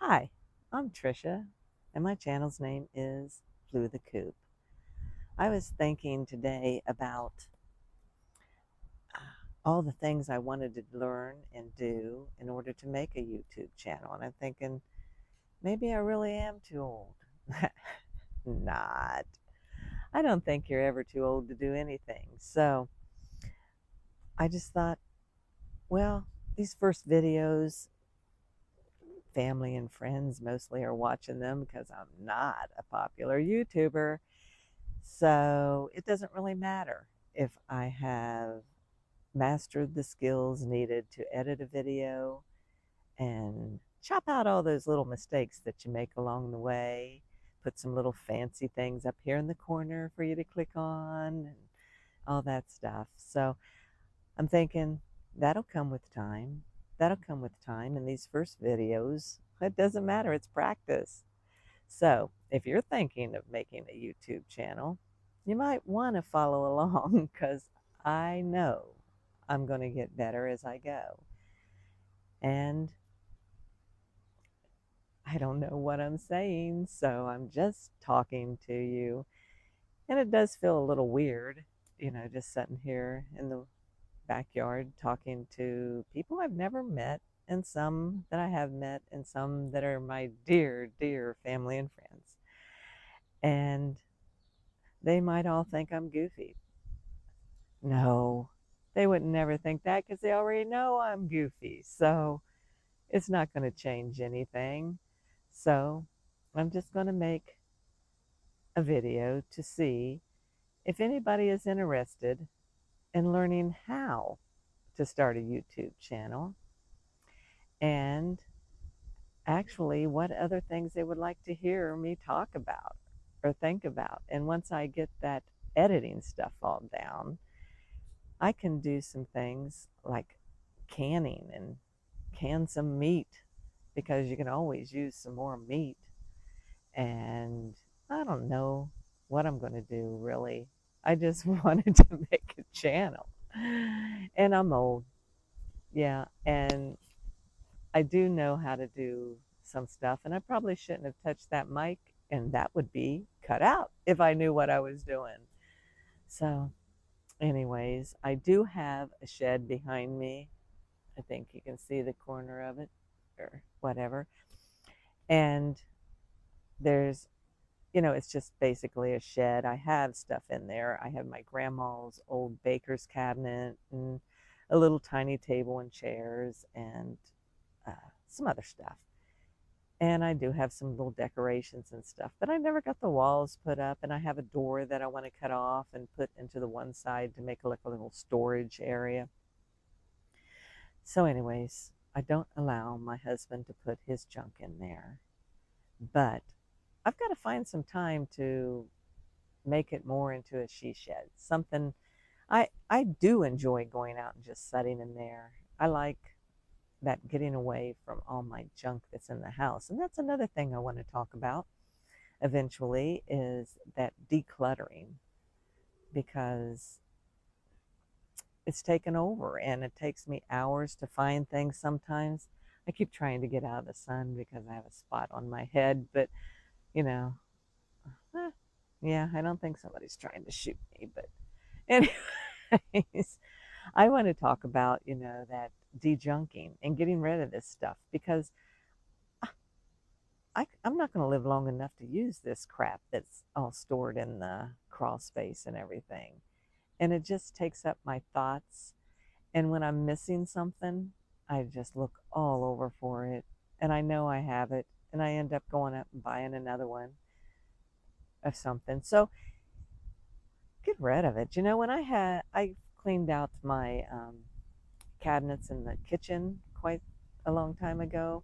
Hi, I'm Trisha, and my channel's name is Blue the Coop. I was thinking today about all the things I wanted to learn and do in order to make a YouTube channel, and I'm thinking maybe I really am too old. Not. I don't think you're ever too old to do anything. So I just thought, well, these first videos, family and friends mostly are watching them because I'm not a popular YouTuber. So it doesn't really matter if I have mastered the skills needed to edit a video and chop out all those little mistakes that you make along the way. Put some little fancy things up here in the corner for you to click on and all that stuff. So I'm thinking that'll come with time. That'll come with time. In these first videos, it doesn't matter. It's practice. So if you're thinking of making a YouTube channel, you might want to follow along because I know I'm going to get better as I go. And I don't know what I'm saying, so I'm just talking to you. And it does feel a little weird, just sitting here in the backyard talking to people I've never met, and some that I have met, and some that are my dear, dear family and friends. And they might all think I'm goofy. No, they would never think that because they already know I'm goofy. So it's not going to change anything. So I'm just going to make a video to see if anybody is interested in learning how to start a YouTube channel and actually what other things they would like to hear me talk about or think about. And once I get that editing stuff all down, I can do some things like canning and can some meat because you can always use some more meat. And I don't know what I'm going to do really. I just wanted to make a channel. And I'm old. Yeah. And I do know how to do some stuff. And I probably shouldn't have touched that mic. And that would be cut out if I knew what I was doing. So, anyways, I do have a shed behind me. I think you can see the corner of it or whatever. And there's, it's just basically a shed. I have stuff in there. I have my grandma's old baker's cabinet and a little tiny table and chairs and some other stuff. And I do have some little decorations and stuff, but I never got the walls put up. And I have a door that I want to cut off and put into the one side to make like a little storage area. So anyways, I don't allow my husband to put his junk in there, but I've got to find some time to make it more into a she shed. Something I do enjoy going out and just sitting in there. I like that getting away from all my junk that's in the house. And that's another thing I want to talk about eventually is that decluttering, because it's taken over and it takes me hours to find things sometimes. I keep trying to get out of the sun because I have a spot on my head, but you know, eh, yeah, I don't think somebody's trying to shoot me, but anyways, I want to talk about, that dejunking and getting rid of this stuff because I'm not going to live long enough to use this crap that's all stored in the crawl space and everything. And it just takes up my thoughts. And when I'm missing something, I just look all over for it. And I know I have it. And I end up going up and buying another one of something. So get rid of it. When I cleaned out my cabinets in the kitchen quite a long time ago,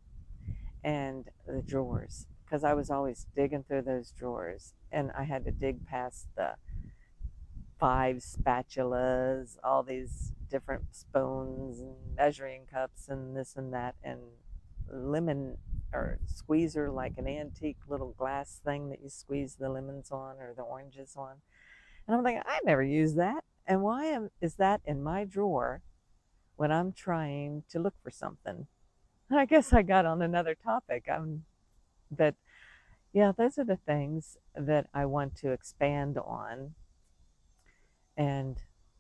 and the drawers, because I was always digging through those drawers, and I had to dig past the 5 spatulas, all these different spoons and measuring cups and this and that, and lemon or squeezer, like an antique little glass thing that you squeeze the lemons on or the oranges on. And I'm thinking, I never use that. And is that in my drawer when I'm trying to look for something? I guess I got on another topic. I'm But yeah, those are the things that I want to expand on. And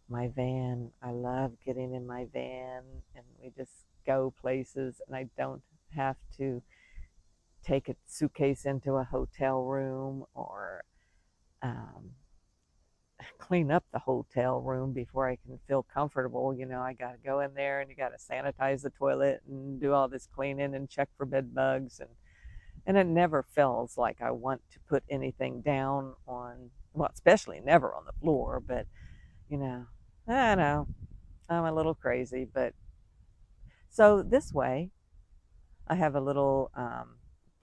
my van, I love getting in my van and we just go places, and I don't have to take a suitcase into a hotel room or um, clean up the hotel room before I can feel comfortable. I got to go in there and you got to sanitize the toilet and do all this cleaning and check for bed bugs. And it never feels like I want to put anything down on, well, especially never on the floor. But, you know, I know I'm a little crazy. But so this way, I have a little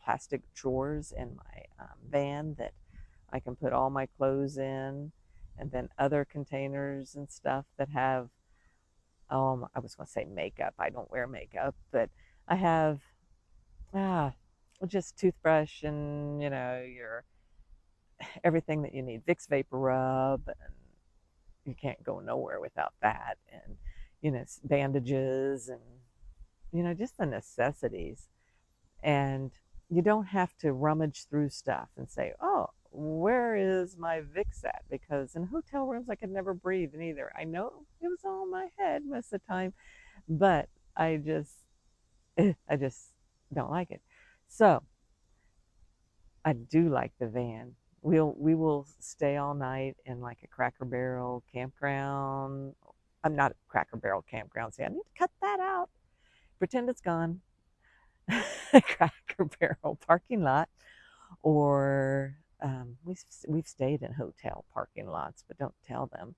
plastic drawers in my van that I can put all my clothes in, and then other containers and stuff that have, I was going to say makeup. I don't wear makeup, but I have ah, just toothbrush and, your everything that you need. Vicks Vapor Rub, and you can't go nowhere without that. And, bandages and, just the necessities. And you don't have to rummage through stuff and say, oh, where is my Vicks at? Because in hotel rooms, I could never breathe either. I know it was all in my head most of the time, but I just don't like it. So I do like the van. We will stay all night in like a Cracker Barrel campground. I'm not a Cracker Barrel campground. See, I need to cut that out. Pretend it's gone. Cracker Barrel parking lot, or we've stayed in hotel parking lots, but don't tell them.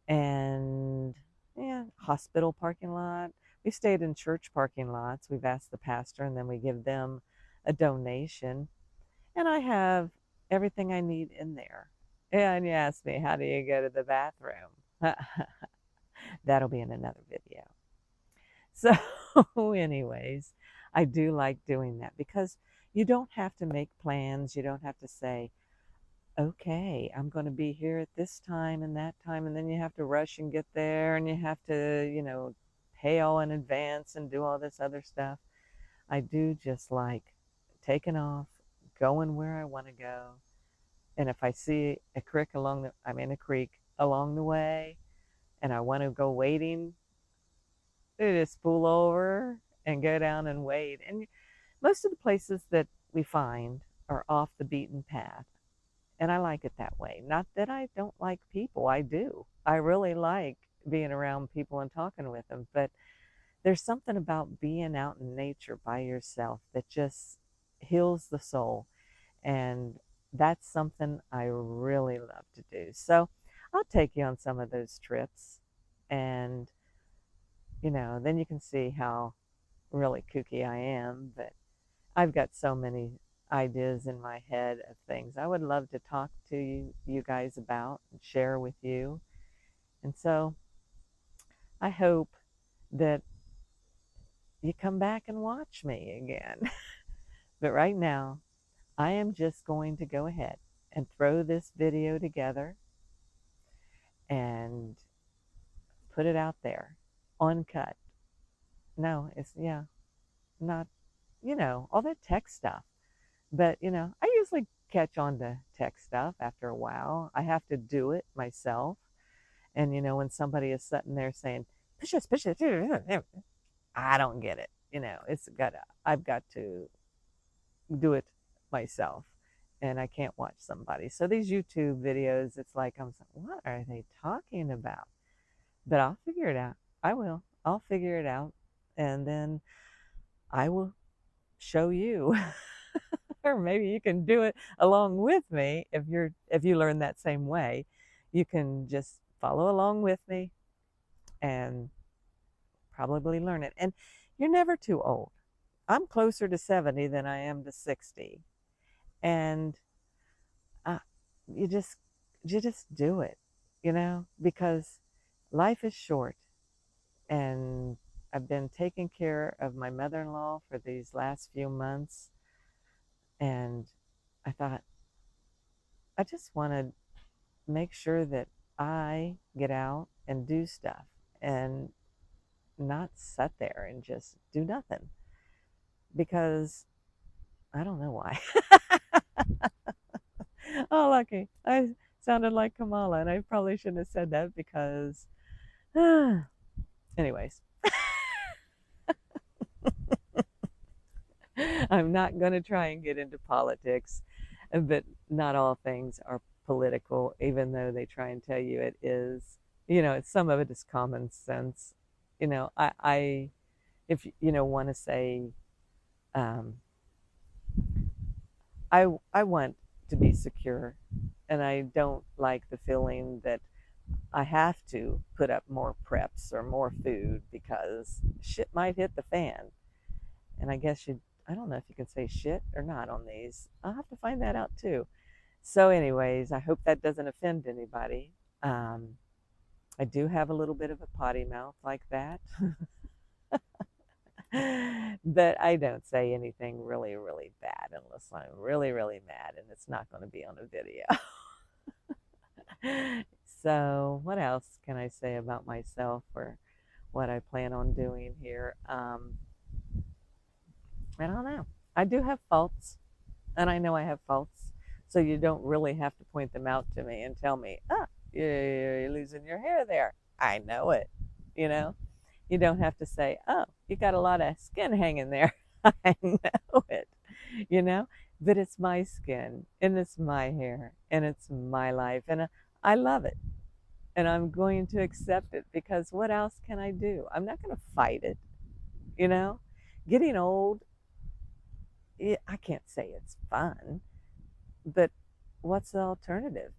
And yeah, hospital parking lot. We've stayed in church parking lots. We've asked the pastor, and then we give them a donation. And I have everything I need in there. Yeah, and you ask me, how do you go to the bathroom? That'll be in another video. So, anyways, I do like doing that because you don't have to make plans. You don't have to say, okay, I'm going to be here at this time and that time. And then you have to rush and get there, and you have to, pay all in advance and do all this other stuff. I do just like taking off, going where I want to go. And if I see a creek I'm in a creek along the way, and I want to go wading, just pull over and go down and wade. And most of the places that we find are off the beaten path. And I like it that way. Not that I don't like people, I do. I really like being around people and talking with them. But there's something about being out in nature by yourself that just heals the soul. And that's something I really love to do. So I'll take you on some of those trips. And, then you can see how really kooky I am. But I've got so many ideas in my head of things I would love to talk to you guys about and share with you. And so I hope that you come back and watch me again. But right now, I am just going to go ahead and throw this video together and put it out there uncut. No, it's, yeah, not, all that tech stuff. But, I usually catch on to tech stuff after a while. I have to do it myself. And, when somebody is sitting there saying, push this, I don't get it. I've got to do it myself. And I can't watch somebody. So these YouTube videos, it's like, I'm saying, what are they talking about? But I'll figure it out. I will. I'll figure it out. And then I will show you. Or maybe you can do it along with me if you learn that same way. You can just follow along with me and probably learn it. And you're never too old. I'm closer to 70 than I am to 60. And uh, you just do it, because life is short. And I've been taking care of my mother-in-law for these last few months. And I thought, I just want to make sure that I get out and do stuff and not sit there and just do nothing. Because I don't know why. Oh, lucky. I sounded like Kamala, and I probably shouldn't have said that because, anyways, I'm not going to try and get into politics, but not all things are political, even though they try and tell you it is. It's, some of it is common sense. I if want to say, um, I want to be secure, and I don't like the feeling that I have to put up more preps or more food because shit might hit the fan. And I don't know if you can say shit or not on these. I'll have to find that out too. So, anyways, I hope that doesn't offend anybody. Um, I do have a little bit of a potty mouth like that, but I don't say anything really, really bad unless I'm really, really mad, and it's not going to be on a video. So, what else can I say about myself or what I plan on doing here? I don't know. I do have faults, and I know I have faults. So you don't really have to point them out to me and tell me, oh, you're losing your hair there. I know it. You know, you don't have to say, oh, you got a lot of skin hanging there. I know it, you know, but it's my skin and it's my hair and it's my life. And I love it. And I'm going to accept it because what else can I do? I'm not going to fight it, you know? Getting old, I can't say it's fun, but what's the alternative?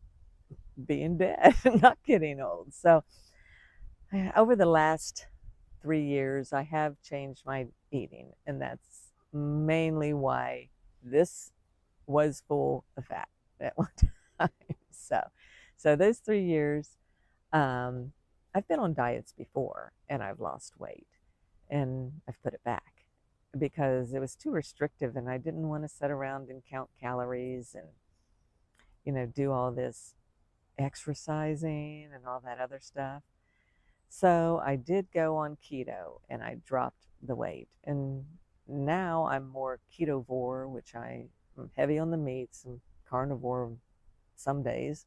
Being dead, not getting old. So, over the last 3 years, I have changed my eating, and that's mainly why this was full of fat at one time. So those 3 years, um, I've been on diets before, and I've lost weight, and I've put it back because it was too restrictive, and I didn't want to sit around and count calories and do all this exercising and all that other stuff. So I did go on keto and I dropped the weight. And now I'm more ketovore, which I'm heavy on the meats and carnivore some days.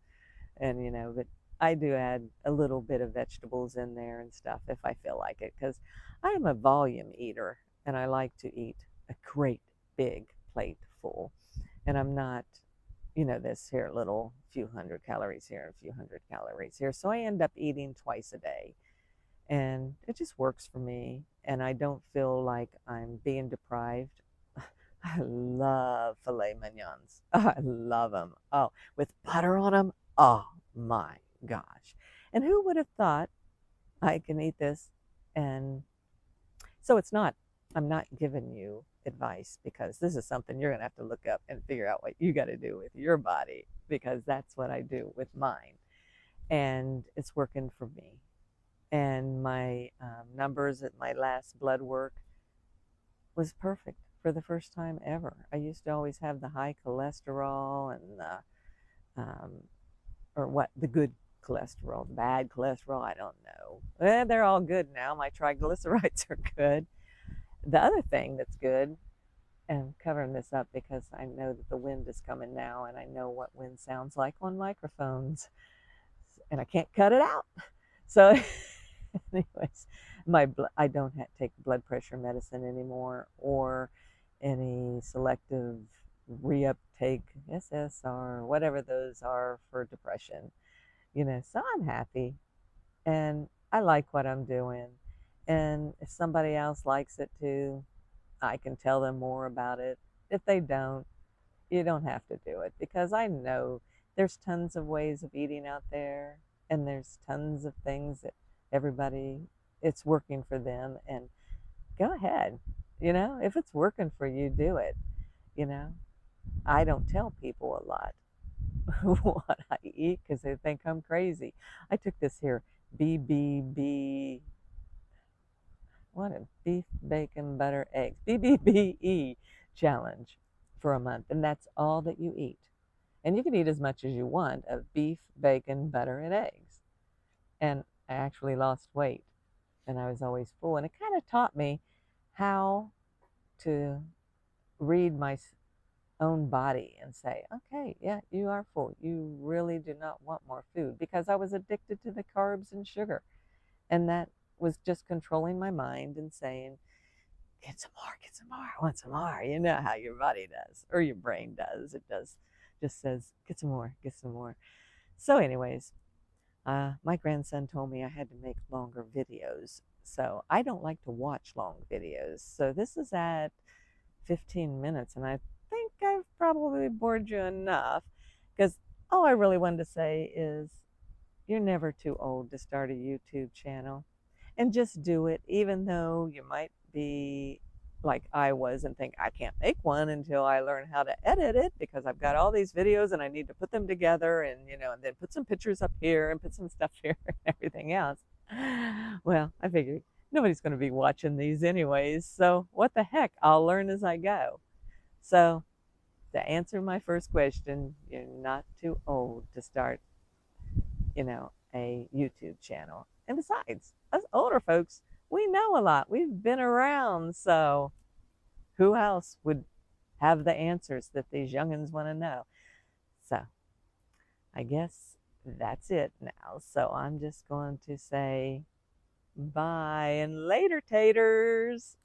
And, but I do add a little bit of vegetables in there and stuff if I feel like it, because I am a volume eater and I like to eat a great big plate full. And I'm not, this here little few hundred calories here and a few hundred calories here. So I end up eating twice a day. And it just works for me. And I don't feel like I'm being deprived. I love filet mignons. Oh, I love them. Oh, with butter on them. Oh my gosh. And who would have thought I can eat this? And so I'm not giving you advice because this is something you're going to have to look up and figure out what you got to do with your body because that's what I do with mine. And it's working for me. And my numbers at my last blood work was perfect for the first time ever. I used to always have the high cholesterol and the good cholesterol, the bad cholesterol, I don't know. They're all good now. My triglycerides are good. The other thing that's good, and I'm covering this up because I know that the wind is coming now and I know what wind sounds like on microphones and I can't cut it out. So anyways, I don't take blood pressure medicine anymore or any selective reuptake SSR, whatever those are for depression. So I'm happy and I like what I'm doing. And if somebody else likes it too, I can tell them more about it. If they don't, you don't have to do it because I know there's tons of ways of eating out there and there's tons of things that it's working for them, and go ahead. If it's working for you, do it. you know I don't tell people a lot what I eat because they think I'm crazy. I took this here BBB, what a beef bacon butter eggs, BBBE challenge for a month, and that's all that you eat. And you can eat as much as you want of beef, bacon, butter, and eggs. And I actually lost weight, and I was always full. And it kind of taught me how to read my own body and say, okay, yeah, you are full. You really do not want more food, because I was addicted to the carbs and sugar. And that was just controlling my mind and saying, get some more, I want some more. You know how your body does, or your brain does. It does, just says, get some more, get some more. So, anyways, my grandson told me I had to make longer videos. So I don't like to watch long videos. So this is at 15 minutes, and I think I've probably bored you enough, because all I really wanted to say is you're never too old to start a YouTube channel, and just do it, even though you might be like I was and think I can't make one until I learn how to edit it, because I've got all these videos and I need to put them together, and and then put some pictures up here and put some stuff here and everything else. Well, I figured nobody's going to be watching these anyways, so what the heck, I'll learn as I go. So, to answer my first question, you're not too old to start, a YouTube channel. And besides, us older folks, we know a lot. We've been around. So who else would have the answers that these youngins want to know? So I guess that's it now. So I'm just going to say bye and later, taters.